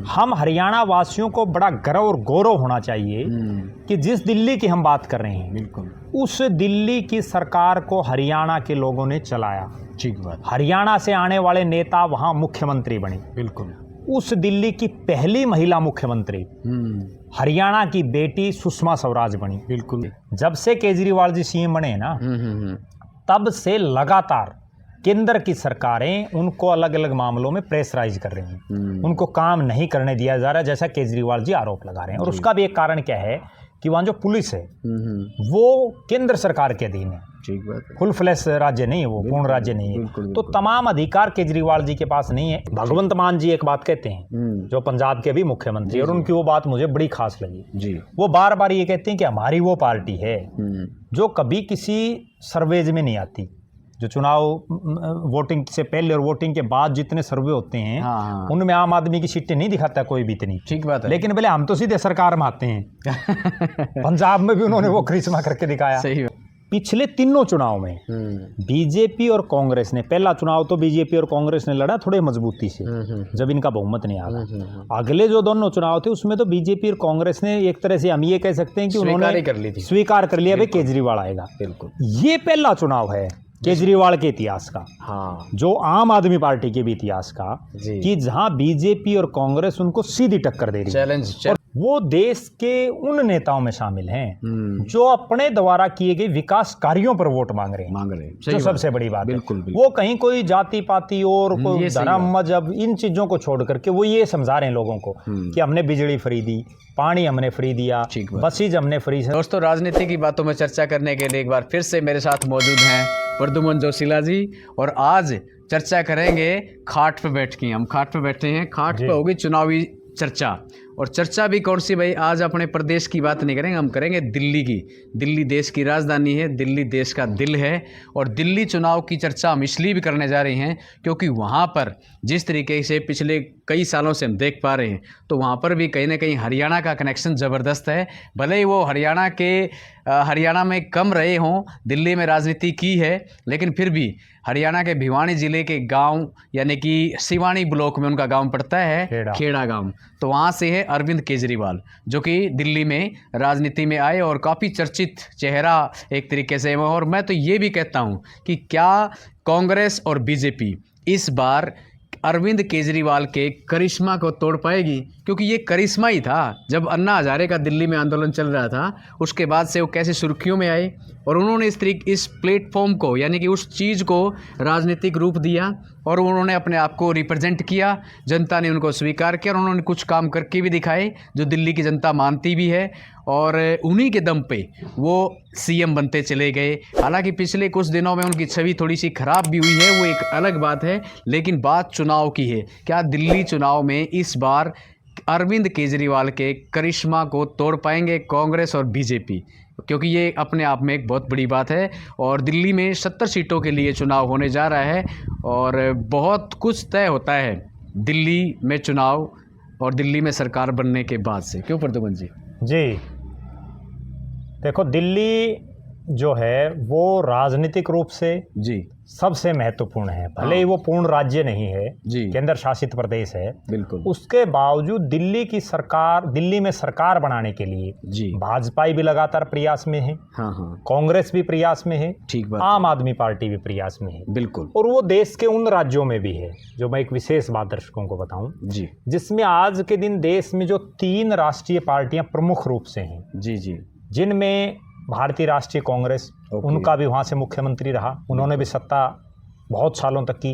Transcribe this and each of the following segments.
हम हरियाणा वासियों को बड़ा गर्व और गौरव होना चाहिए कि जिस दिल्ली की हम बात कर रहे हैं, बिल्कुल, उस दिल्ली की सरकार को हरियाणा के लोगों ने चलाया। ठीक बात। हरियाणा से आने वाले नेता वहाँ मुख्यमंत्री बने। बिल्कुल। उस दिल्ली की पहली महिला मुख्यमंत्री हरियाणा की बेटी सुषमा स्वराज बनी। बिल्कुल। जब से केजरीवाल जी सीएम बने ना, तब से लगातार केंद्र की सरकारें उनको अलग अलग मामलों में प्रेशराइज कर रही हैं। उनको काम नहीं करने दिया जा रहा, जैसा केजरीवाल जी आरोप लगा रहे हैं। और उसका भी एक कारण क्या है कि वहाँ जो पुलिस है वो केंद्र सरकार के अधीन है। ठीक बात है। फुल फ्लैश राज्य नहीं है, वो पूर्ण राज्य नहीं है। तो तमाम अधिकार केजरीवाल जी के पास नहीं है। भगवंत मान जी एक बात कहते हैं, जो पंजाब के भी मुख्यमंत्री, और उनकी वो बात मुझे बड़ी खास लगी जी। वो बार बार ये कहते हैं कि हमारी वो पार्टी है जो कभी किसी सर्वेज में नहीं आती। जो चुनाव वोटिंग से पहले और वोटिंग के बाद जितने सर्वे होते हैं, उनमें आम आदमी की सीटें नहीं दिखाता कोई भी इतनी। ठीक बात है। लेकिन पहले हम तो सीधे सरकार में आते हैं। पंजाब में भी उन्होंने वो करिश्मा करके दिखाया। सही। पिछले तीनों चुनाव में बीजेपी और कांग्रेस ने, पहला चुनाव तो बीजेपी और कांग्रेस ने लड़ा थोड़े मजबूती से, जब इनका बहुमत नहीं आया। अगले जो दोनों चुनाव थे उसमें तो बीजेपी और कांग्रेस ने एक तरह से हम ये कह सकते हैं कि उन्होंने स्वीकार कर लिया भाई केजरीवाल आएगा। बिल्कुल। ये पहला चुनाव है केजरीवाल के इतिहास का, जो आम आदमी पार्टी के भी इतिहास का, कि जहां बीजेपी और कांग्रेस उनको सीधी टक्कर दे रही है। चैलेंज। वो देश के उन नेताओं में शामिल हैं जो अपने द्वारा किए गए विकास कार्यों पर वोट मांग रहे हैं। जो सबसे बड़ी बात है, वो कहीं कोई जाति पाति और कोई धर्म मजहब इन चीजों को छोड़ करके वो ये समझा रहे हैं लोगों को कि हमने बिजली फ्री दी, पानी हमने फ्री दिया, बसेज हमने फ्री। दोस्तों, राजनीति की बातों में चर्चा करने के लिए एक बार फिर से मेरे साथ मौजूद हैं प्रद्युमन जोशीला जी, और आज चर्चा करेंगे खाट पे बैठ के। हम खाट पे बैठे हैं, खाट पे होगी चुनावी चर्चा। और चर्चा भी कौन सी भाई, आज अपने प्रदेश की बात नहीं करेंगे, हम करेंगे दिल्ली की। दिल्ली देश की राजधानी है, दिल्ली देश का दिल है। और दिल्ली चुनाव की चर्चा हम इसलिए भी करने जा रहे हैं क्योंकि वहाँ पर जिस तरीके से पिछले कई सालों से हम देख पा रहे हैं, तो वहाँ पर भी कहीं ना कहीं हरियाणा का कनेक्शन ज़बरदस्त है। भले ही वो हरियाणा में कम रहे हों, दिल्ली में राजनीति की है, लेकिन फिर भी हरियाणा के भिवानी ज़िले के गांव, यानी कि सिवानी ब्लॉक में उनका गांव पड़ता है, खेड़ा गांव। तो वहाँ से है अरविंद केजरीवाल, जो कि दिल्ली में राजनीति में आए और काफ़ी चर्चित चेहरा एक तरीके से। और मैं तो ये भी कहता हूँ कि क्या कांग्रेस और बीजेपी इस बार अरविंद केजरीवाल के करिश्मा को तोड़ पाएगी? क्योंकि ये करिश्मा ही था। जब अन्ना हजारे का दिल्ली में आंदोलन चल रहा था, उसके बाद से वो कैसे सुर्खियों में आए और उन्होंने इस प्लेटफॉर्म को, यानी कि उस चीज़ को राजनीतिक रूप दिया और उन्होंने अपने आप को रिप्रेजेंट किया। जनता ने उनको स्वीकार किया और उन्होंने कुछ काम करके भी दिखाए जो दिल्ली की जनता मानती भी है, और उन्हीं के दम पे वो सीएम बनते चले गए। हालांकि पिछले कुछ दिनों में उनकी छवि थोड़ी सी खराब भी हुई है, वो एक अलग बात है, लेकिन बात चुनाव की है। क्या दिल्ली चुनाव में इस बार अरविंद केजरीवाल के करिश्मा को तोड़ पाएंगे कांग्रेस और बीजेपी? क्योंकि ये अपने आप में एक बहुत बड़ी बात है और दिल्ली में 70 सीटों के लिए चुनाव होने जा रहा है और बहुत कुछ तय होता है दिल्ली में चुनाव और दिल्ली में सरकार बनने के बाद से। क्यों प्रद्युमन जी? जी देखो, दिल्ली जो है वो राजनीतिक रूप से जी सबसे महत्वपूर्ण है। भले ही वो पूर्ण राज्य नहीं है, केंद्र शासित प्रदेश है, बिल्कुल, उसके बावजूद दिल्ली में सरकार बनाने के लिए भाजपा भी लगातार प्रयास में है, कांग्रेस भी प्रयास में है, ठीक बात, आम आदमी पार्टी भी प्रयास में है, बिल्कुल। और वो देश के उन राज्यों में भी है, जो मैं एक विशेष बात दर्शकों को बताऊं, जिसमें आज के दिन देश में जो 3 राष्ट्रीय पार्टियां प्रमुख रूप से हैं, जिनमें भारतीय राष्ट्रीय कांग्रेस, उनका भी वहाँ से मुख्यमंत्री रहा, उन्होंने भी सत्ता बहुत सालों तक की।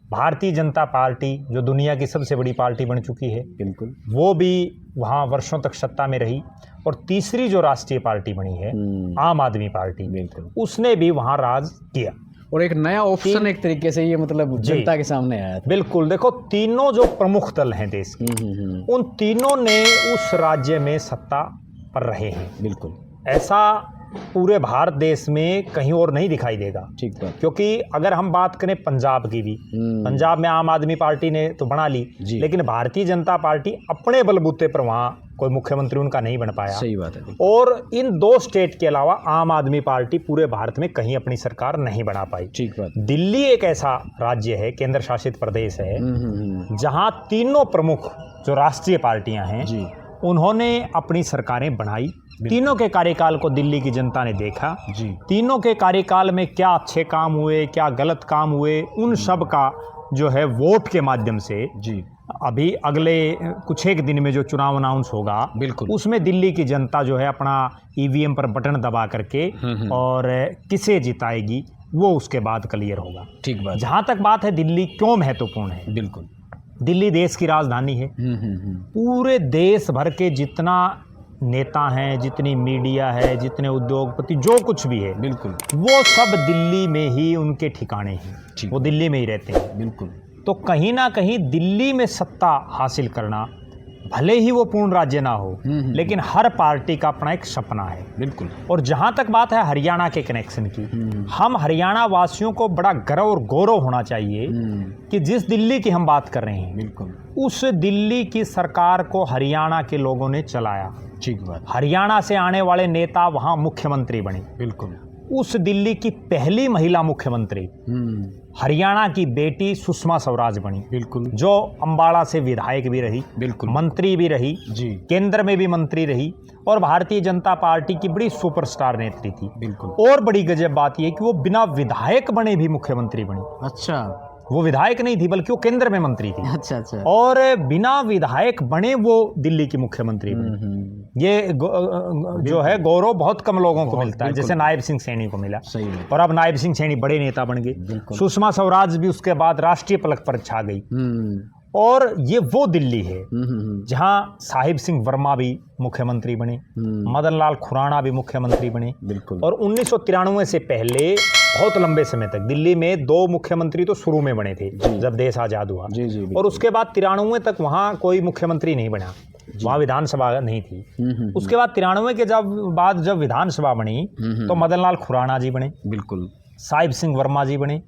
भारतीय जनता पार्टी जो दुनिया की सबसे बड़ी पार्टी बन चुकी है, बिल्कुल, वो भी वहाँ वर्षों तक सत्ता में रही। और तीसरी जो राष्ट्रीय पार्टी बनी है, आम आदमी पार्टी, बिल्कुल, उसने भी वहाँ राज किया और एक नया ऑप्शन एक तरीके से ये मतलब जनता के सामने आया था। बिल्कुल। देखो, तीनों जो प्रमुख दल हैं देश के, उन तीनों ने उस राज्य में सत्ता पर रहे हैं। बिल्कुल। ऐसा पूरे भारत देश में कहीं और नहीं दिखाई देगा। ठीक बात। क्योंकि अगर हम बात करें पंजाब की भी, पंजाब में आम आदमी पार्टी ने तो बना ली, लेकिन भारतीय जनता पार्टी अपने बलबूते पर वहाँ कोई मुख्यमंत्री उनका नहीं बन पाया। सही बात है। और इन 2 स्टेट के अलावा आम आदमी पार्टी पूरे भारत में कहीं अपनी सरकार नहीं बना पाई। ठीक बात। दिल्ली एक ऐसा राज्य है, केंद्र शासित प्रदेश है, जहाँ तीनों प्रमुख जो राष्ट्रीय पार्टियां हैं जी, उन्होंने अपनी सरकारें बनाई। तीनों के कार्यकाल को दिल्ली की जनता ने देखा जी। तीनों के कार्यकाल में क्या अच्छे काम हुए, क्या गलत काम हुए, उन सब का जो है वोट के माध्यम से जी, अभी अगले कुछ एक दिन में जो चुनाव अनाउंस होगा, बिल्कुल, उसमें दिल्ली की जनता जो है अपना ईवीएम पर बटन दबा करके और किसे जिताएगी वो उसके बाद क्लियर होगा। ठीक बात। जहाँ तक बात है दिल्ली क्यों महत्वपूर्ण है, बिल्कुल, दिल्ली देश की राजधानी है। पूरे देश भर के जितना नेता हैं, जितनी मीडिया है, जितने उद्योगपति, जो कुछ भी है, बिल्कुल, वो सब दिल्ली में ही उनके ठिकाने हैं, वो दिल्ली में ही रहते हैं। बिल्कुल। तो कहीं ना कहीं दिल्ली में सत्ता हासिल करना, भले ही वो पूर्ण राज्य ना हो, लेकिन हर पार्टी का अपना एक सपना है। बिल्कुल। और जहाँ तक बात है हरियाणा के कनेक्शन की, हम हरियाणा वासियों को बड़ा गर्व और गौरव होना चाहिए कि जिस दिल्ली की हम बात कर रहे हैं, बिल्कुल, उस दिल्ली की सरकार को हरियाणा के लोगों ने चलाया। ठीक बात। हरियाणा से आने वाले नेता वहाँ मुख्यमंत्री बने। बिल्कुल। उस दिल्ली की पहली महिला मुख्यमंत्री हरियाणा की बेटी सुषमा स्वराज बनी। बिल्कुल। जो अंबाला से विधायक भी रही, बिल्कुल, मंत्री भी रही जी, केंद्र में भी मंत्री रही और भारतीय जनता पार्टी की बड़ी सुपरस्टार नेत्री थी। बिल्कुल। और बड़ी गजब बात यह कि वो बिना विधायक बने भी मुख्यमंत्री बनी। अच्छा, वो विधायक नहीं थी बल्कि वो केंद्र में मंत्री थी। अच्छा अच्छा। और बिना विधायक बने वो दिल्ली की मुख्यमंत्री बनी। ये जो है गौरव बहुत कम लोगों को मिलता है, जैसे नायब सिंह सैनी को मिला। सही है। और अब नायब सिंह सैनी बड़े नेता बन गए। सुषमा स्वराज भी उसके बाद राष्ट्रीय पलक पर छा गई। और ये वो दिल्ली है जहां साहिब सिंह वर्मा भी मुख्यमंत्री बने, मदन लाल खुराना भी मुख्यमंत्री बने। बिल्कुल। और 1993 से पहले बहुत लंबे समय तक दिल्ली में 2 मुख्यमंत्री तो शुरू में बने थे जब देश आजाद हुआ। जी जी। और उसके बाद 93 तक वहाँ कोई मुख्यमंत्री नहीं बना, वहाँ विधानसभा नहीं थी। उसके बाद 93 के जब विधानसभा बनी तो मदन लाल खुराना जी बने। बिल्कुल। साहिब सिंह वर्मा जी बने।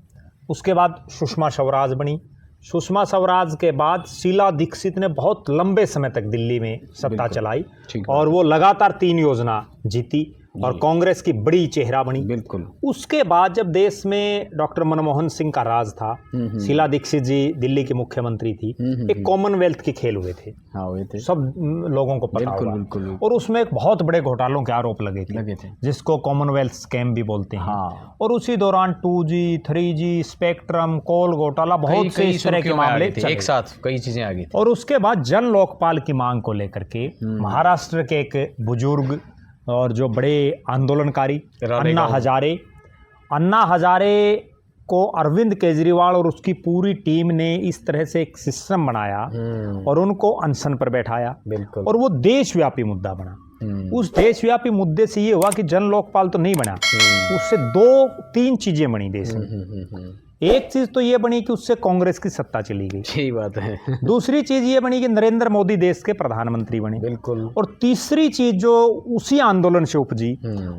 उसके बाद सुषमा स्वराज बनी। सुषमा स्वराज के बाद शीला दीक्षित ने बहुत लंबे समय तक दिल्ली में सत्ता चलाई और वो लगातार 3 योजना जीती और कांग्रेस की बड़ी चेहरा बनी। बिल्कुल। उसके बाद जब देश में डॉक्टर मनमोहन सिंह का राज था, शीला दीक्षित जी दिल्ली की मुख्यमंत्री थी। एक कॉमनवेल्थ के खेल हुए थे, हुए थे, सब लोगों को पता होगा। बिल्कुल। और उसमें एक बहुत बड़े घोटालों के आरोप लगे थे जिसको कॉमनवेल्थ स्कैम भी बोलते हैं। और उसी दौरान 2G 3G स्पेक्ट्रम कोल घोटाला बहुत से इस तरह के मामले एक साथ कई चीजें आ गई। और उसके बाद जन लोकपाल की मांग को लेकर के महाराष्ट्र के एक बुजुर्ग और जो बड़े आंदोलनकारी अन्ना हजारे को अरविंद केजरीवाल और उसकी पूरी टीम ने इस तरह से एक सिस्टम बनाया और उनको अनशन पर बैठाया। बिल्कुल। और वो देशव्यापी मुद्दा बना। उस देशव्यापी मुद्दे से ये हुआ कि जन लोकपाल तो नहीं बना, उससे 2-3 चीजें बनी देश में। एक चीज तो ये बनी कि उससे कांग्रेस की सत्ता चली गई। सही बात है। दूसरी चीज ये बनी कि नरेंद्र मोदी देश के प्रधानमंत्री बने। बिल्कुल। और तीसरी चीज जो उसी आंदोलन से उपजी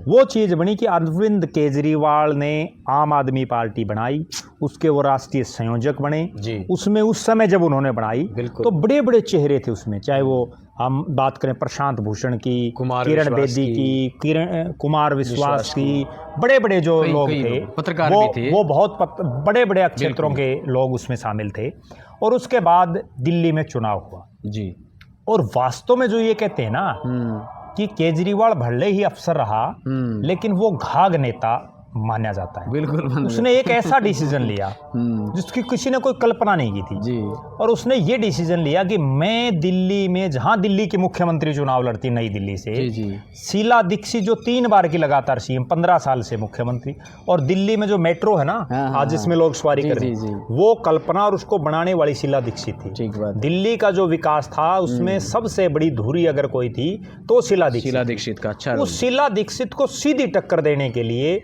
वो चीज बनी कि अरविंद केजरीवाल ने आम आदमी पार्टी बनाई, उसके वो राष्ट्रीय संयोजक बने जी। उसमें उस समय जब उन्होंने बनाई तो बड़े बड़े चेहरे थे उसमें, चाहे वो हम बात करें प्रशांत भूषण की, किरण बेदी की, कुमार विश्वास की, बड़े बड़े जो लोग थे, पत्रकार भी थे, वो बहुत बड़े बड़े क्षेत्रों के लोग उसमें शामिल थे। और उसके बाद दिल्ली में चुनाव हुआ जी। और वास्तव में जो ये कहते हैं ना कि केजरीवाल भले ही अफसर रहा लेकिन वो घाघ नेता माना जाता है। बिल्कुल। उसने एक ऐसा डिसीजन लिया जिसकी किसी ने कोई कल्पना नहीं की थी जी। और उसने ये डिसीजन लिया कि मैं दिल्ली में, जहां दिल्ली की मुख्यमंत्री चुनाव लड़ती नई दिल्ली से जी जी। शीला दीक्षित जो 3 बार की लगातार सीएम, 15 साल से मुख्यमंत्री, और दिल्ली में जो मेट्रो है ना आज जिसमें लोग सवारी कर रहे हैं, वो कल्पना और उसको बनाने वाली शीला दीक्षित थी। दिल्ली का जो विकास था उसमें सबसे बड़ी धुरी अगर कोई थी तो शीला दीक्षित का। अच्छा, उस शीला दीक्षित को सीधी टक्कर देने के लिए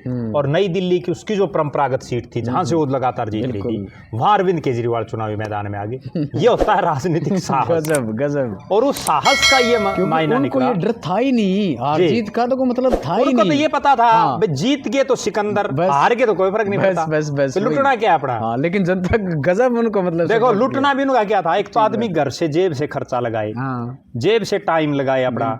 और नई दिल्ली की उसकी जो परंपरागत सीट थी जहां से वो लगातार जीत रही थी, वहां अरविंद केजरीवाल चुनावी मैदान में आ गए। ये होता है राजनीतिक साहस। गजब गजब। और उस साहस का ये मायना निकला, ये डर था ही नहीं, हार जीत का तो मतलब था ही नहीं। नहीं। तो ये पता था भाई जीत गए तो सिकंदर, हार गए तो कोई फर्क नहीं पड़ता। बस लुटना क्या अपना। हाँ, लेकिन जनता गजब उनको मतलब देखो लुटना भी उनका क्या था, एक तो आदमी घर से जेब से खर्चा लगाए, जेब से टाइम लगाए अपना,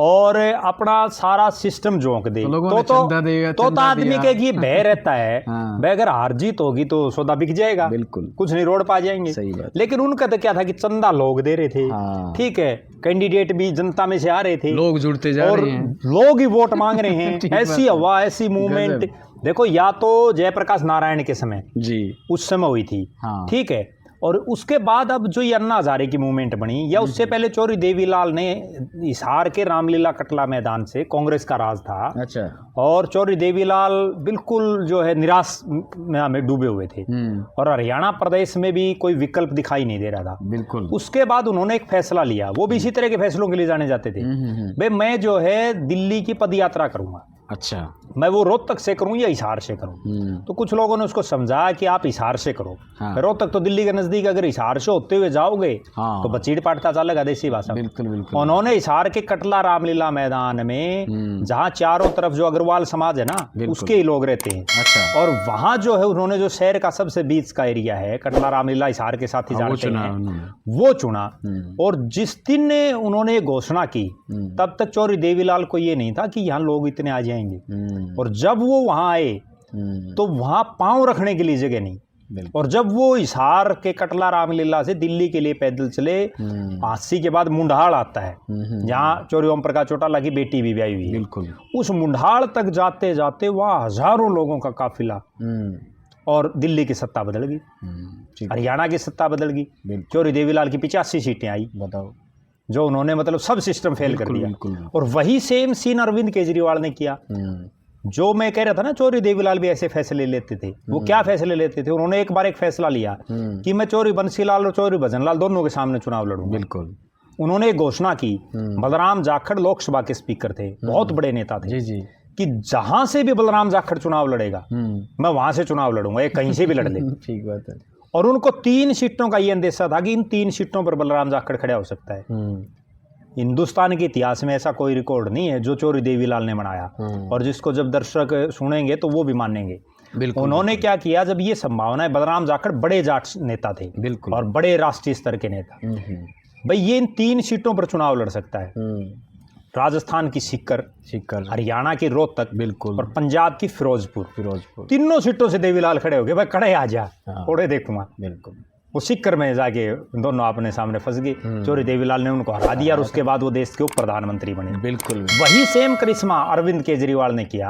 और अपना सारा सिस्टम झोंक दे, तो आदमी के ये भय रहता है भाई अगर हार जीत होगी तो सौदा बिक जाएगा, बिल्कुल कुछ नहीं रोड पा जाएंगे। लेकिन उनका तो क्या था कि चंदा लोग दे रहे थे, ठीक है, कैंडिडेट भी जनता में से आ रहे थे, लोग जुड़ते जा रहे हैं, लोग ही वोट मांग रहे हैं। ऐसी हवा, ऐसी मूवमेंट देखो, या तो जयप्रकाश नारायण के समय जी उस समय हुई थी, ठीक है, और उसके बाद अब जो ये अन्ना हजारे की मूवमेंट बनी, या उससे पहले चौधरी देवीलाल ने हिसार के रामलीला कटला मैदान से, कांग्रेस का राज था, अच्छा, और चौधरी देवीलाल बिल्कुल जो है निराश में डूबे हुए थे, और हरियाणा प्रदेश में भी कोई विकल्प दिखाई नहीं दे रहा था, बिल्कुल। उसके बाद उन्होंने एक फैसला लिया, वो भी इसी तरह के फैसलों के लिए जाने जाते थे, भाई मैं जो है दिल्ली की पद यात्रा करूंगा, अच्छा, मैं वो रोहतक से करूं या हिसार से करूं। तो कुछ लोगों ने उसको समझाया कि आप हिसार से करो, रोहतक तो दिल्ली के नजदीक, अगर हिसार से होते हुए जाओगे तो बचीड़ पाटता चलेगा देसी भाषा। बिल्कुल बिल्कुल। उन्होंने हिसार के कटला रामलीला मैदान में, जहां चारों तरफ जो अग्रवाल समाज है ना, उसके ही लोग रहते हैं, अच्छा, और वहां जो है उन्होंने जो शहर का सबसे बीच का एरिया है, कटला रामलीला हिसार के साथ ही जाते हैं, वो चुना। और जिस दिन उन्होंने घोषणा की तब तक चौधरी देवीलाल को ये नहीं था कि यहाँ लोग इतने आ जाएंगे, और जब वो वहां आए तो वहां पांव रखने के लिए जगह नहीं, और जब वो हिसार के कटला रामलीला से दिल्ली के लिए पैदल चले, 80 के बाद मुंडाल आता है जहाँ चौधरी ओम प्रकाश चौटाला की बेटी भी ब्याही हुई है, बिल्कुल, उस मुंडाल तक जाते जाते वहाँ हजारों लोगों का काफिला, और दिल्ली की सत्ता बदल गई, हरियाणा की सत्ता बदल गई, चौधरी देवीलाल की 85 सीटें आई, बताओ, जो उन्होंने मतलब सब सिस्टम फेल कर दिया। और वही सेम सीन अरविंद केजरीवाल ने किया, जो मैं कह रहा था ना, चौधरी देवीलाल भी ऐसे फैसले लेते थे। वो क्या फैसले लेते थे, उन्होंने एक बार एक फैसला लिया कि मैं चौधरी बंसीलाल और चौधरी भजनलाल दोनों के सामने चुनाव लड़ूंगा। बिल्कुल, उन्होंने एक घोषणा की, बलराम जाखड़ लोकसभा के स्पीकर थे, बहुत बड़े नेता थे, जी जी, कि जहां से भी बलराम जाखड़ चुनाव लड़ेगा मैं वहां से चुनाव लड़ूंगा, एक कहीं से भी लड़ ले। ठीक बात है। और उनको 3 सीटों का ये अंदेशा था कि इन 3 सीटों पर बलराम जाखड़ खड़ा हो सकता है। हिंदुस्तान के इतिहास में ऐसा कोई रिकॉर्ड नहीं है जो चौधरी देवीलाल ने बनाया, और जिसको जब दर्शक सुनेंगे तो वो भी मानेंगे। बिल्कुल। उन्होंने क्या किया, जब ये संभावना है, बलराम जाखड़ बड़े जाट नेता थे, बिल्कुल, और बड़े राष्ट्रीय स्तर के नेता, भाई ये इन 3 सीटों पर चुनाव लड़ सकता है, राजस्थान की सीकर, हरियाणा की रोहतक, बिल्कुल, और पंजाब की फिरोजपुर, तीनों सीटों से देवीलाल खड़े हो गए, भाई खड़े आ जा, थोड़े देखूंगा। बिल्कुल, वो सीकर में जाके दोनों अपने सामने फंस गए, चौधरी देवीलाल ने उनको हरा दिया, और उसके बाद वो देश के उप प्रधानमंत्री बने। बिल्कुल, वही सेम करिश्मा अरविंद केजरीवाल ने किया।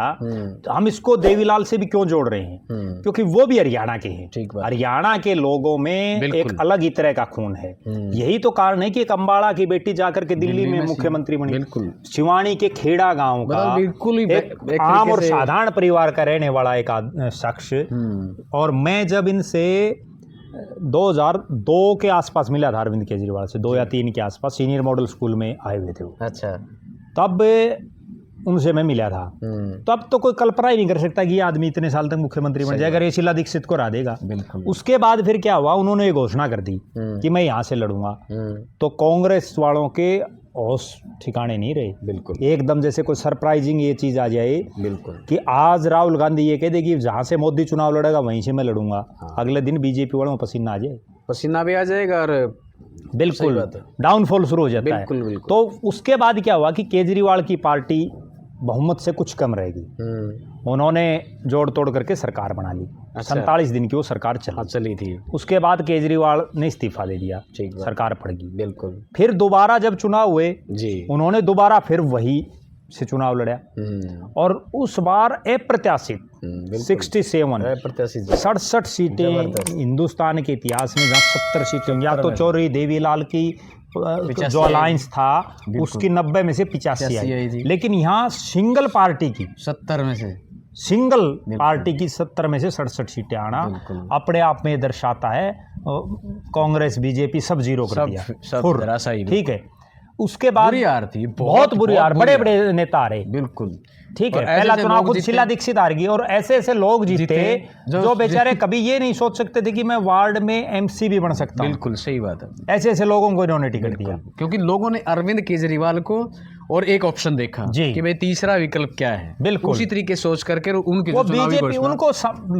हम इसको देवीलाल से भी क्यों जोड़ रहे हैं, क्योंकि वो भी हरियाणा के हैं, हरियाणा के लोगों में एक अलग ही तरह का खून है। यही तो कारण है कि एक अम्बाड़ा की बेटी जाकर के दिल्ली में मुख्यमंत्री बनी, बिल्कुल, शिवानी के खेड़ा गाँव का बिल्कुल आम और साधारण परिवार का रहने वाला एक शख्स। और मैं जब इनसे 2002 के आसपास मिला था अरविंद केजरीवाल से, 2 या 3 के आसपास, सीनियर मॉडल स्कूल में आए हुए थे वो, अच्छा, तब उनसे मैं मिला था। तब तो कोई कल्पना ही नहीं कर सकता कि ये आदमी इतने साल तक मुख्यमंत्री बन जाएगा, ये शीला दीक्षित को हरा देगा। उसके बाद फिर क्या हुआ, उन्होंने ये घोषणा कर दी कि मैं यहाँ से लड़ूंगा, तो कांग्रेस वालों के होश ठिकाने नहीं रहे, बिल्कुल, एकदम जैसे कोई सरप्राइजिंग ये चीज आ जाए, बिल्कुल, कि आज राहुल गांधी ये कह दे कि जहां से मोदी चुनाव लड़ेगा वहीं से मैं लड़ूंगा, अगले दिन बीजेपी वालों में पसीना आ जाए, पसीना भी आ जाएगा, और बिल्कुल डाउनफॉल शुरू हो जाता है। बिल्कुल। तो उसके बाद क्या हुआ कि केजरीवाल की पार्टी बहुमत से कुछ कम रहेगी, उन्होंने जोड़ तोड़ करके सरकार बना ली। 47 दिन की वो सरकार चली थी। उसके बाद केजरीवाल ने इस्तीफा दे दिया, सरकार पड़ गई। बिल्कुल। फिर दोबारा जब चुनाव हुए जी, उन्होंने दोबारा फिर वही से चुनाव लड़ा, और उस बार अप्रत्याशित 67 सीटें हिंदुस्तान के इतिहास में, जहाँ 70 सीटें या तो चौधरी देवीलाल की जो अलायंस था उसकी 90 में से 85 आई, लेकिन यहाँ सिंगल पार्टी की 70 में से सिंगल पार्टी की 70 में से 67 सीटें आना अपने आप में दर्शाता है कांग्रेस बीजेपी सब जीरो कर दिया, ठीक है। उसके बाद बुरी हार थी, बहुत बुरी हार, बड़े बड़े नेता आ रहे। बिल्कुल ठीक है, पहला चुनाव खुद शीला दीक्षित हार गई और ऐसे ऐसे लोग जीते जो बेचारे कभी ये नहीं सोच सकते थे कि मैं वार्ड में एमसी भी बन सकता हूं। बिल्कुल सही बात है। ऐसे ऐसे लोगों को इन्होंने टिकट दिया, क्योंकि लोगों ने अरविंद केजरीवाल को और एक ऑप्शन देखा कि भाई तीसरा विकल्प क्या है। बिल्कुल उसी तरीके सोच करके उनकी वो बीजेपी, उनको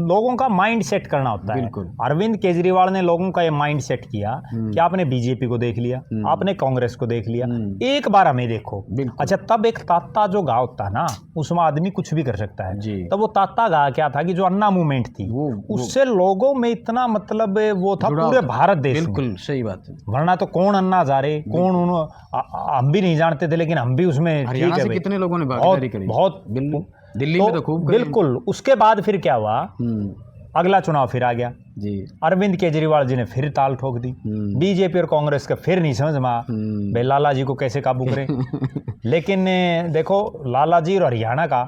लोगों का माइंड सेट करना होता है। अरविंद केजरीवाल ने लोगों का ये माइंड सेट किया कि आपने बीजेपी को देख लिया, आपने कांग्रेस को देख लिया, एक बार हमें देखो। अच्छा, तब एक ताता जो गा होता है ना, उसमें आदमी कुछ भी कर सकता है। तब वो ताता गा क्या था कि जो अन्ना मूवमेंट थी उससे लोगों में इतना मतलब वो था पूरे भारत देश। बिल्कुल सही बात है। वरना तो कौन अन्ना हजारे, कौन हम भी नहीं जानते थे, लेकिन हम भी उसमें हरियाणा से कितने लोगों ने भागीदारी करी, बहुत दिल्ली में तो खूब। बिल्कुल। उसके बाद फिर क्या हुआ, अगला चुनाव फिर आ गया जी, अरविंद केजरीवाल जी ने फिर ताल ठोक दी। बीजेपी और कांग्रेस का फिर नहीं समझ में भाई लाला जी को कैसे काबू करें। लेकिन देखो लाला जी और हरियाणा का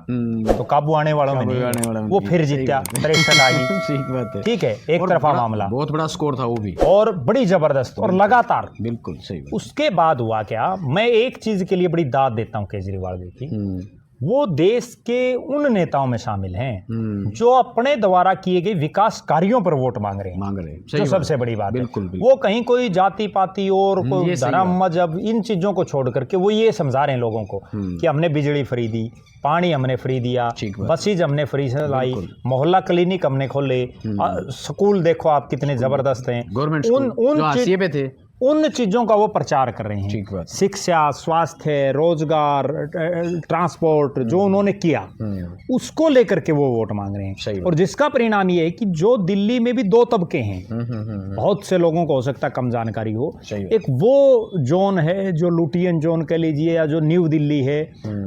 तो काबू आने वालों में नहीं, वो फिर जीता 63 आ गई। ठीक है, एक तरफा मामला, बहुत बड़ा स्कोर था वो भी, और बड़ी जबरदस्त और लगातार। बिल्कुल सही। उसके बाद हुआ क्या, मैं एक चीज के लिए बड़ी दाद देता हूँ केजरीवाल जी की, वो देश के उन नेताओं में शामिल हैं जो अपने द्वारा किए गए विकास कार्यों पर वोट मांग रहे हैं, जो सबसे बड़ी बात है। वो कहीं कोई जाति पाति और कोई धर्म मजहब इन चीजों को छोड़ करके वो ये समझा रहे हैं लोगों को कि हमने बिजली फ्री दी, पानी हमने फ्री दिया, बसेज हमने फ्री से लाई, मोहल्ला क्लिनिक हमने खोले, स्कूल देखो आप कितने जबरदस्त हैं, गवर्नमेंट उन चीजों का वो प्रचार कर रहे हैं। शिक्षा, स्वास्थ्य, रोजगार, ट्रांसपोर्ट जो उन्होंने किया उसको लेकर के वो वोट मांग रहे हैं। और जिसका परिणाम ये है कि जो दिल्ली में भी दो तबके हैं, बहुत से लोगों को हो सकता है कम जानकारी हो, एक वो जोन है जो लुटियन जोन कह लीजिए या जो न्यू दिल्ली है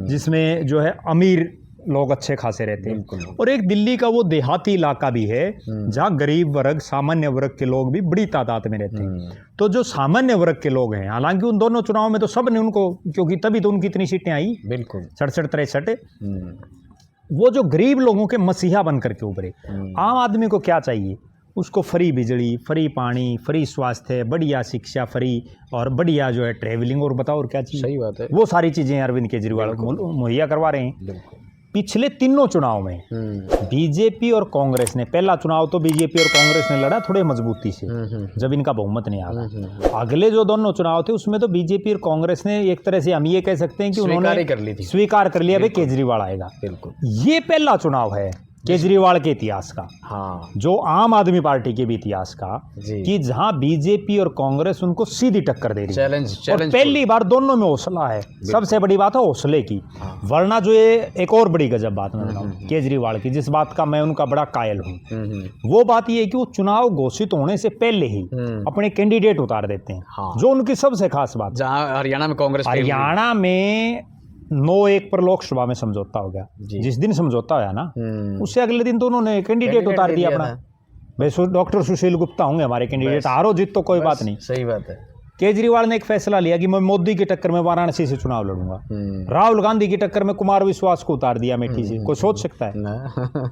जिसमें जो है अमीर लोग अच्छे खासे रहते हैं, और एक दिल्ली का वो देहाती इलाका भी है जहाँ गरीब वर्ग, सामान्य वर्ग के लोग भी बड़ी तादाद में रहते हैं। तो जो सामान्य वर्ग के लोग हैं, हालांकि उन दोनों चुनाव में तो सब ने उनको, क्योंकि तभी तो उनकी इतनी सीटें आई, बिल्कुल 67-63, वो जो गरीब लोगों के मसीहा बन करके उभरे। आम आदमी को क्या चाहिए, उसको फ्री बिजली, फ्री पानी, फ्री स्वास्थ्य, बढ़िया शिक्षा फ्री और बढ़िया जो है ट्रेवलिंग, और बताओ और क्या चाहिए। सही बात है, वो सारी चीजें अरविंद केजरीवाल मुहैया करवा रहे हैं। पिछले तीनों चुनाव में बीजेपी और कांग्रेस ने, पहला चुनाव तो बीजेपी और कांग्रेस ने लड़ा थोड़े मजबूती से जब इनका बहुमत नहीं आ, अगले जो दोनों चुनाव थे उसमें तो बीजेपी और कांग्रेस ने एक तरह से हम ये कह सकते हैं कि उन्होंने स्वीकार कर लिया भाई केजरीवाल आएगा। बिल्कुल, ये पहला चुनाव है केजरीवाल के इतिहास का, हाँ, जो आम आदमी पार्टी के भी इतिहास का, कि जहां बीजेपी और कांग्रेस उनको सीधी टक्कर दे रही है। और पहली बार दोनों में हौसला है, सबसे बड़ी बात है हौसले की। वरना जो ये एक और बड़ी गजब बात मैं बताऊं केजरीवाल की, जिस बात का मैं उनका बड़ा कायल हूँ, वो बात ये है कि वो चुनाव घोषित होने से पहले ही अपने कैंडिडेट उतार देते हैं, जो उनकी सबसे खास बात। जहाँ हरियाणा में कांग्रेस, हरियाणा में 9-1 पर लोकसभा में समझौता हो गया। जिस दिन समझौता होया ना, उससे अगले दिन तो उन्होंने कैंडिडेट उतार दिया अपना। भाई डॉक्टर सुशील गुप्ता होंगे हमारे कैंडिडेट, हारो जीत तो कोई बात नहीं। सही बात है। केजरीवाल ने एक फैसला लिया कि मैं मोदी की टक्कर में वाराणसी से चुनाव लड़ूंगा। राहुल गांधी की टक्कर में कुमार विश्वास को उतार दिया अमेठी से। कोई सोच सकता है?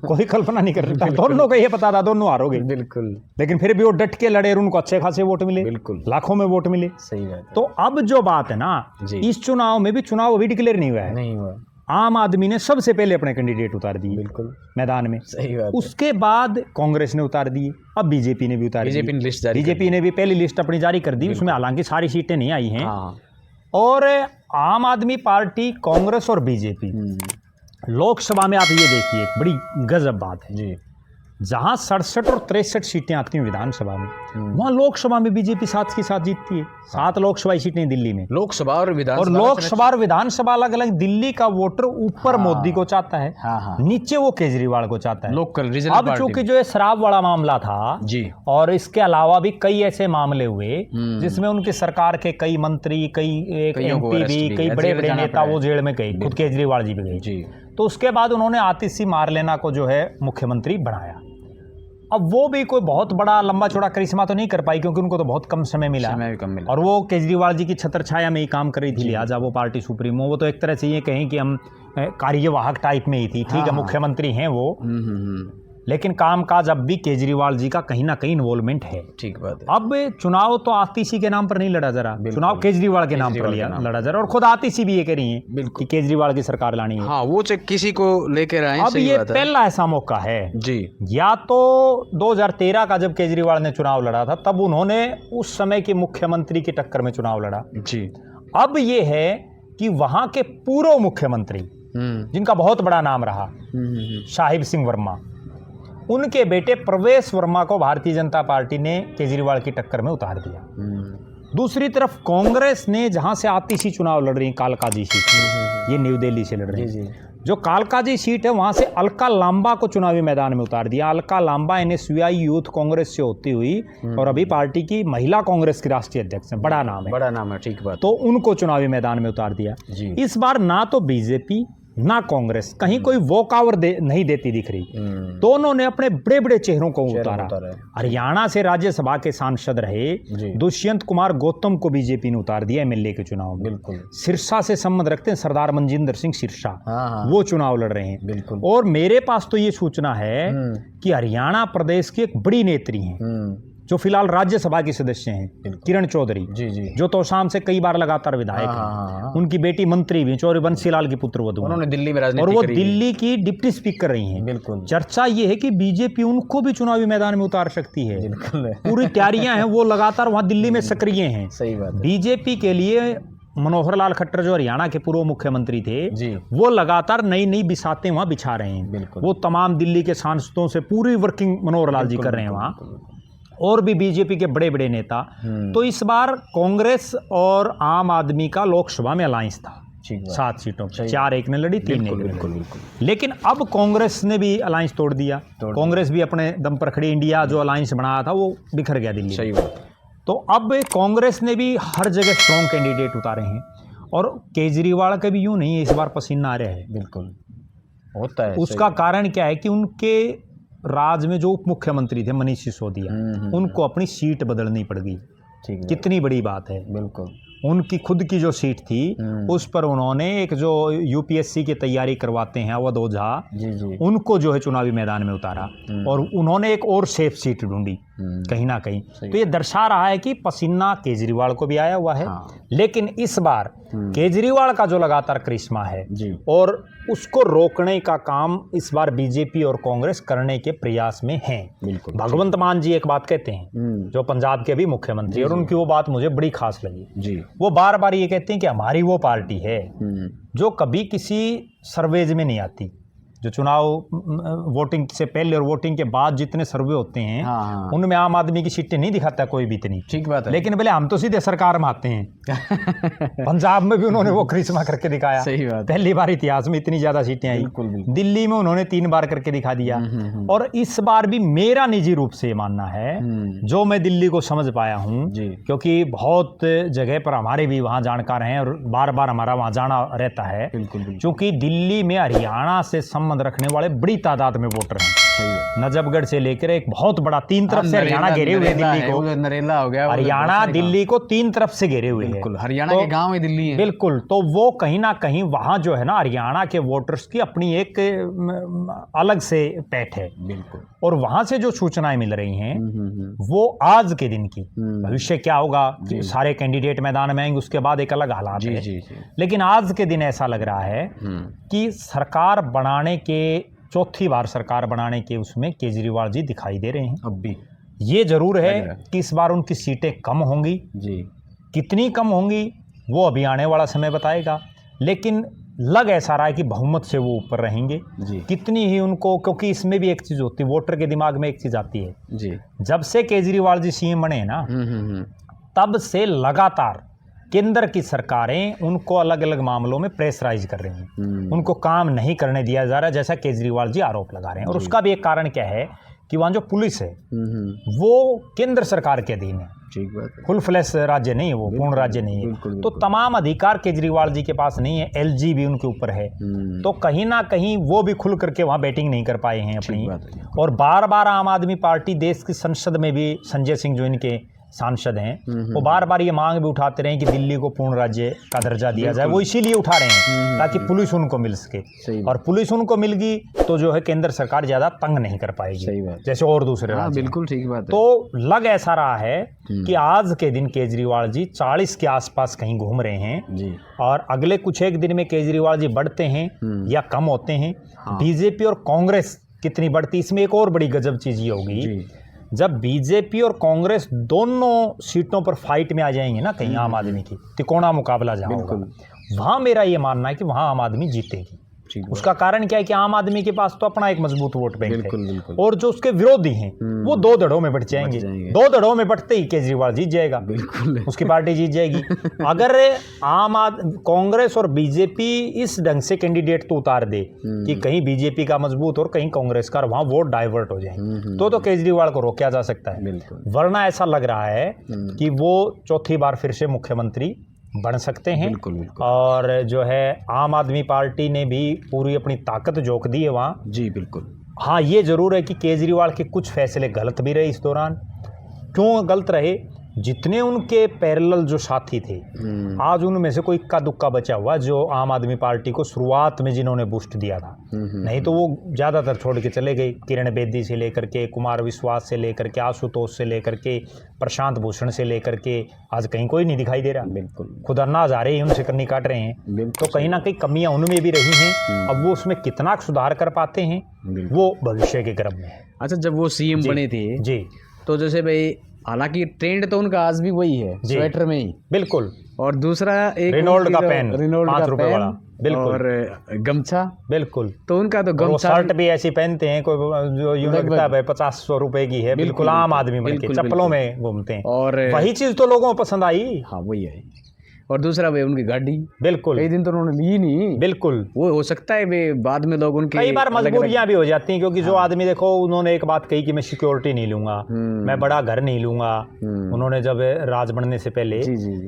कोई कल्पना नहीं कर सकता। दोनों को ये पता था दोनों हारोगे, बिल्कुल, लेकिन फिर भी वो डट के लड़े और उनको अच्छे खासे वोट मिले, बिल्कुल लाखों में वोट मिले। सही बात है। तो अब जो बात है ना, इस चुनाव में भी चुनाव अभी डिक्लेयर नहीं हुआ है, नहीं हुआ। आम आदमी ने सबसे पहले अपने कैंडिडेट उतार दिए, बिल्कुल मैदान में। सही बात। उसके बाद कांग्रेस ने उतार दिए, अब बीजेपी ने भी उतार दी। बीजेपी ने भी पहली लिस्ट अपनी जारी कर दी, उसमें हालांकि सारी सीटें नहीं आई हैं। और आम आदमी पार्टी, कांग्रेस और बीजेपी लोकसभा में, आप ये देखिए बड़ी गजब बात है जी, जहां 67 और 63 सीटें आती हैं विधानसभा में, वहां लोकसभा में बीजेपी 7 की 7 जीतती है। 7 लोकसभा सीटें दिल्ली में, लोकसभा और विधानसभा अलग अलग। दिल्ली का वोटर ऊपर मोदी को चाहता है, नीचे वो केजरीवाल को चाहता है। लोकल रीजनल अब चूंकि जो है शराब वाला मामला था जी, और इसके अलावा भी कई ऐसे मामले हुए जिसमें उनकी सरकार के कई मंत्री, कई एमपी भी, कई बड़े बड़े नेता वो जेल में गए, खुद केजरीवाल जी भी गए जी। तो उसके बाद उन्होंने आतिशी मारलेना को जो है मुख्यमंत्री बनाया। अब वो भी कोई बहुत बड़ा लंबा चौड़ा करिश्मा तो नहीं कर पाई, क्योंकि उनको तो बहुत कम समय मिला, और वो केजरीवाल जी की छत्र छाया में ही काम कर रही थी, लिहाजा वो पार्टी सुप्रीमो, वो तो एक तरह से ये कहें कि हम कार्यवाहक टाइप में ही थी। ठीक है, मुख्यमंत्री हैं वो, लेकिन कामकाज अब भी केजरीवाल जी का कहीं ना कहीं इन्वॉल्वमेंट है। ठीक बात है। अब चुनाव तो आतिशी के नाम पर नहीं लड़ा जा रहा, चुनाव केजरीवाल के नाम पर लड़ा जा रहा, और खुद आतिशी भी ये कह रही है कि केजरीवाल की सरकार लानी है। हाँ, वो चाहे किसी को लेकर आए। अब ये पहला ऐसा मौका है जी। या तो 2013 का जब केजरीवाल ने चुनाव लड़ा था तब उन्होंने उस समय के मुख्यमंत्री की टक्कर में चुनाव लड़ा जी। अब ये है कि वहां के पूर्व मुख्यमंत्री जिनका बहुत बड़ा नाम रहा, साहिब सिंह वर्मा, उनके बेटे प्रवेश वर्मा को भारतीय जनता पार्टी ने केजरीवाल की टक्कर में उतार दिया। दूसरी तरफ कांग्रेस ने जहां से आतिशी चुनाव लड़ रही है, कालकाजी सीट, ये न्यू दिल्ली से लड़ रही है, जो कालकाजी सीट है वहां से अलका लांबा को चुनावी मैदान में उतार दिया। अलका लांबा एनएसयूआई यूथ कांग्रेस से होती हुई और अभी पार्टी की महिला कांग्रेस की राष्ट्रीय अध्यक्ष है, बड़ा नाम है। ठीक बात। तो उनको चुनावी मैदान में उतार दिया। इस बार ना तो बीजेपी ना कांग्रेस कहीं कोई वॉकआवर नहीं देती दिख रही, दोनों ने अपने बड़े बड़े चेहरों को उतारा। हरियाणा से राज्यसभा के सांसद रहे दुष्यंत कुमार गौतम को बीजेपी ने उतार दिया एमएलए के चुनाव में। सिरसा से संबंध रखते हैं सरदार मनजिंदर सिंह सिरसा, वो चुनाव लड़ रहे हैं। और मेरे पास तो ये सूचना है कि हरियाणा प्रदेश की एक बड़ी नेत्री हैं जो फिलहाल राज्यसभा की सदस्य हैं, किरण चौधरी, जो तोशाम से कई बार लगातार विधायक हैं। उनकी बेटी मंत्री भी, चौधरी बंसीलाल की पुत्रवधू, उन्होंने दिल्ली में राजनीति और वो दिल्ली की डिप्टी स्पीकर रही हैं। चर्चा ये है कि बीजेपी उनको भी चुनावी मैदान में उतार सकती है। पूरी तैयारियां हैं, वो लगातार वहां दिल्ली में सक्रिय हैं। सही बात। बीजेपी के लिए मनोहर लाल खट्टर जो हरियाणा के पूर्व मुख्यमंत्री थे, वो लगातार नई नई बिसातें वहां बिछा रहे हैं। वो तमाम दिल्ली के सांसदों से पूरी वर्किंग मनोहर लाल जी कर रहे हैं वहां, और भी बीजेपी के बड़े बड़े नेता। तो इस बार कांग्रेस और आम आदमी का लोकसभा में अलायंस था 7 सीटों पर, 4-1 ने लड़ी, 3 ने लड़ी। लेकिन अब कांग्रेस ने भी अलायंस तोड़ दिया। कांग्रेस भी अपने दम पर खड़ी, इंडिया जो अलायंस बनाया था वो बिखर गया दिल्ली। सही बात। तो अब कांग्रेस ने भी हर जगह स्ट्रॉन्ग कैंडिडेट उतारे हैं, और केजरीवाल का भी यूं नहीं है इस बार पसीना आ रहा है। बिल्कुल होता है। उसका कारण क्या है कि उनके राज में जो उप मुख्यमंत्री थे मनीष सिसोदिया, उनको अपनी सीट बदलनी पड़ गई। कितनी बड़ी बात है। बिल्कुल। उनकी खुद की जो सीट थी उस पर उन्होंने एक जो यूपीएससी की तैयारी करवाते हैं अवध ओझा, उनको जो है चुनावी मैदान में उतारा, और उन्होंने एक और सेफ सीट ढूंढी कहीं ना कहीं। तो ये दर्शा रहा है कि पसीना केजरीवाल को भी आया हुआ है। लेकिन इस बार केजरीवाल का जो लगातार करिश्मा है और उसको रोकने का काम इस बार बीजेपी और कांग्रेस करने के प्रयास में हैं। भगवंत मान जी एक बात कहते हैं, जो पंजाब के अभी मुख्यमंत्री, और उनकी वो बात मुझे बड़ी खास लगी। वो बार बार ये कहते हैं कि हमारी वो पार्टी है जो कभी किसी सर्वेज में नहीं आती। जो चुनाव वोटिंग से पहले और वोटिंग के बाद जितने सर्वे होते हैं, उनमें आम आदमी की सीटें नहीं दिखाता कोई भी इतनी। ठीक बात है। लेकिन बोले हम तो सीधे सरकार में आते हैं। पंजाब में भी उन्होंने वो करिश्मा करके दिखाया। सही बात। पहली बार इतिहास में इतनी ज्यादा सीटें आई। दिल्ली में उन्होंने 3 बार करके दिखा दिया। और इस बार भी मेरा निजी रूप से मानना है, जो मैं दिल्ली को समझ पाया हूँ, क्योंकि बहुत जगह पर हमारे भी वहाँ जानकार हैं और बार बार हमारा वहाँ जाना रहता है, क्योंकि दिल्ली में हरियाणा से रखने वाले बड़ी तादाद में वोटर हैं। नजफगढ़ से लेकर एक बहुत बड़ा 3 तरफ से हरियाणा घेरे हुए दिल्ली को, नरेला हो गया, हरियाणा दिल्ली को 3 तरफ से घेरे हुए हैं। हरियाणा के गांव में दिल्ली है। बिल्कुल। तो वो कहीं ना कहीं वहां जो है ना, हरियाणा के वोटर्स की अपनी एक अलग से पैठ है। बिल्कुल। और वहां से जो सूचनाएं मिल रही हैं वो आज के दिन की, भविष्य क्या होगा, सारे कैंडिडेट मैदान में आएंगे उसके बाद एक अलग हालात है। लेकिन आज के दिन ऐसा लग रहा है कि सरकार बनाने के, चौथी बार सरकार बनाने के उसमें केजरीवाल जी दिखाई दे रहे हैं। अब भी ये जरूर है कि इस बार उनकी सीटें कम होंगी। कितनी कम होंगी वो अभी आने वाला समय बताएगा, लेकिन लग ऐसा रहा है कि बहुमत से वो ऊपर रहेंगे। कितनी ही उनको, क्योंकि इसमें भी एक चीज होती है, वोटर के दिमाग में एक चीज आती है, जब से केजरीवाल जी सीएम बने ना, तब से लगातार केंद्र की सरकारें उनको अलग अलग मामलों में प्रेशराइज कर रही हैं। उनको काम नहीं करने दिया जा रहा, जैसा केजरीवाल जी आरोप लगा रहे हैं। और उसका भी एक कारण क्या है कि वहाँ जो पुलिस है वो केंद्र सरकार के अधीन है। फुल फ्लैश राज्य नहीं है, वो पूर्ण राज्य नहीं है। तो तमाम अधिकार केजरीवाल जी के पास नहीं है, एलजी भी उनके ऊपर है। तो कहीं ना कहीं वो भी खुल करके वहाँ बैटिंग नहीं कर पाए हैं अपनी। और बार बार आम आदमी पार्टी देश की संसद में भी, संजय सिंह जो इनके सांसद हैं वो बार बार ये मांग भी उठाते रहे कि दिल्ली को पूर्ण राज्य का दर्जा दिया जाए। वो इसीलिए उठा रहे हैं ताकि पुलिस उनको मिल सके, और पुलिस उनको मिल गई तो जो है केंद्र सरकार ज्यादा तंग नहीं कर पाएगी जैसे और दूसरे राज्य। बिल्कुल ठीक बात है। तो लग ऐसा रहा है कि आज के दिन केजरीवाल जी 40 के आसपास कहीं घूम रहे हैं जी, और अगले कुछ एक दिन में केजरीवाल जी बढ़ते हैं या कम होते हैं। बीजेपी और कांग्रेस कितनी बढ़ती, इसमें एक और बड़ी गजब चीज ये होगी जब बीजेपी और कांग्रेस दोनों सीटों पर फाइट में आ जाएंगे ना, कहीं आम आदमी की तिकोना मुकाबला जहां होगा, वहां मेरा ये मानना है कि वहां आम आदमी जीतेगी। उसका कारण क्या है कि आम आदमी के पास तो अपना एक मजबूत वोट बैंक है, और जो उसके विरोधी हैं वो 2 धड़ों में बट जाएंगे। 2 धड़ों में बटते ही केजरीवाल जीत जाएगा, उसकी पार्टी जीत जाएगी। अगर कांग्रेस और बीजेपी इस ढंग से कैंडिडेट तो उतार दे कि कहीं बीजेपी का मजबूत और कहीं कांग्रेस का, वहां वोट डाइवर्ट हो जाए तो केजरीवाल को रोका जा सकता है। वरना ऐसा लग रहा है कि वो चौथी बार फिर से मुख्यमंत्री बन सकते हैं। बिल्कुल। और जो है आम आदमी पार्टी ने भी पूरी अपनी ताकत झोंक दी है वहाँ। जी बिल्कुल। हाँ, ये जरूर है कि केजरीवाल के कुछ फैसले गलत भी रहे इस दौरान। क्यों गलत रहे? जितने उनके पैरेलल जो साथी थे आज उनमें से कोई इक्का दुक्का बचा हुआ जो आम आदमी पार्टी को शुरुआत में जिन्होंने बूस्ट दिया था, नहीं तो वो ज़्यादातर छोड़ के चले गए। किरण बेदी से लेकर के, कुमार विश्वास से लेकर के, आशुतोष से लेकर के, प्रशांत भूषण से लेकर के आज कहीं कोई नहीं दिखाई दे रहा। बिल्कुल। खुद अन्ना हजारे ही उनसे कन्नी काट रहे हैं। तो कहीं ना कहीं कमियां उनमें भी रही हैं। अब वो उसमें कितना सुधार कर पाते हैं वो भविष्य के क्रम में है। अच्छा, जब वो सीएम बने थे जी, तो जैसे भाई हालांकि ट्रेंड तो उनका आज भी वही है, स्वेटर में ही। बिल्कुल। और दूसरा एक रेनॉल्ड का पेन, रेनॉल्ड का ₹5 वाला, बिल्कुल, और गमछा। बिल्कुल। तो उनका तो गमछा, शर्ट भी ऐसी पहनते हैं कोई जो यूं लगता है 50-100 रुपए की है। बिल्कुल आम आदमी बन के चप्पलों में घूमते हैं, और वही चीज तो लोगों को पसंद आई। हाँ, वही है। और दूसरा भाई उनकी गाड़ी, बिल्कुल, कई दिन तो उन्होंने ली नहीं। बिल्कुल, वो हो सकता है वे बाद में लोग उनके कई बार मजबूरियां भी हो जाती हैं, क्योंकि जो आदमी देखो उन्होंने एक बात कही कि मैं सिक्योरिटी नहीं लूंगा, मैं बड़ा घर नहीं लूंगा, उन्होंने जब राज बनने से पहले।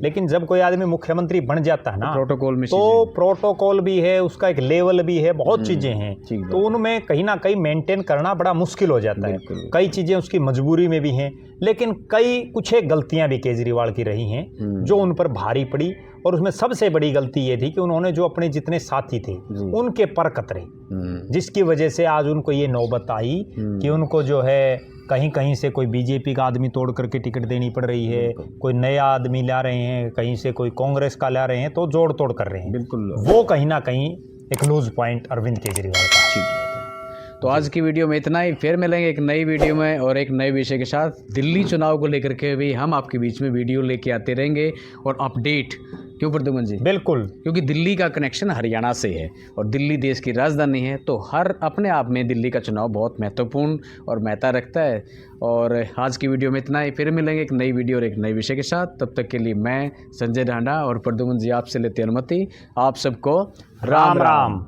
लेकिन जब कोई आदमी मुख्यमंत्री बन जाता है ना, प्रोटोकॉल में, तो प्रोटोकॉल भी है, उसका एक लेवल भी है, बहुत चीजें हैं, तो उनमें कहीं ना कहीं मेंटेन करना बड़ा मुश्किल हो जाता है। कई चीजें उसकी मजबूरी में भी हैं, लेकिन कुछ एक गलतियां भी केजरीवाल की रही हैं जो उन पर भारी पड़ी। और उसमें सबसे बड़ी गलती ये थी कि उन्होंने जो अपने जितने साथी थे उनके पर कतरे, जिसकी वजह से आज उनको ये नौबत आई कि उनको जो है कहीं कहीं से कोई बीजेपी का आदमी तोड़ करके टिकट देनी पड़ रही है, कोई नया आदमी ला रहे हैं, कहीं से कोई कांग्रेस का ला रहे हैं, तो जोड़ तोड़ कर रहे हैं। बिल्कुल, वो कहीं ना कहीं एक लूज पॉइंट अरविंद केजरीवाल का। तो आज की वीडियो में इतना ही, फिर मिलेंगे एक नई वीडियो में और एक नए विषय के साथ। दिल्ली चुनाव को लेकर के भी हम आपके बीच में वीडियो लेके आते रहेंगे और अपडेट। क्यों प्रद्युमन जी? बिल्कुल, क्योंकि दिल्ली का कनेक्शन हरियाणा से है और दिल्ली देश की राजधानी है, तो हर अपने आप में दिल्ली का चुनाव बहुत महत्वपूर्ण और महत्ता रखता है। और आज की वीडियो में इतना ही, फिर मिलेंगे एक नई वीडियो और एक नए विषय के साथ। तब तक के लिए मैं संजय ढांडा और प्रद्युमन जी आपसे लेते अनुमति। आप सबको राम राम।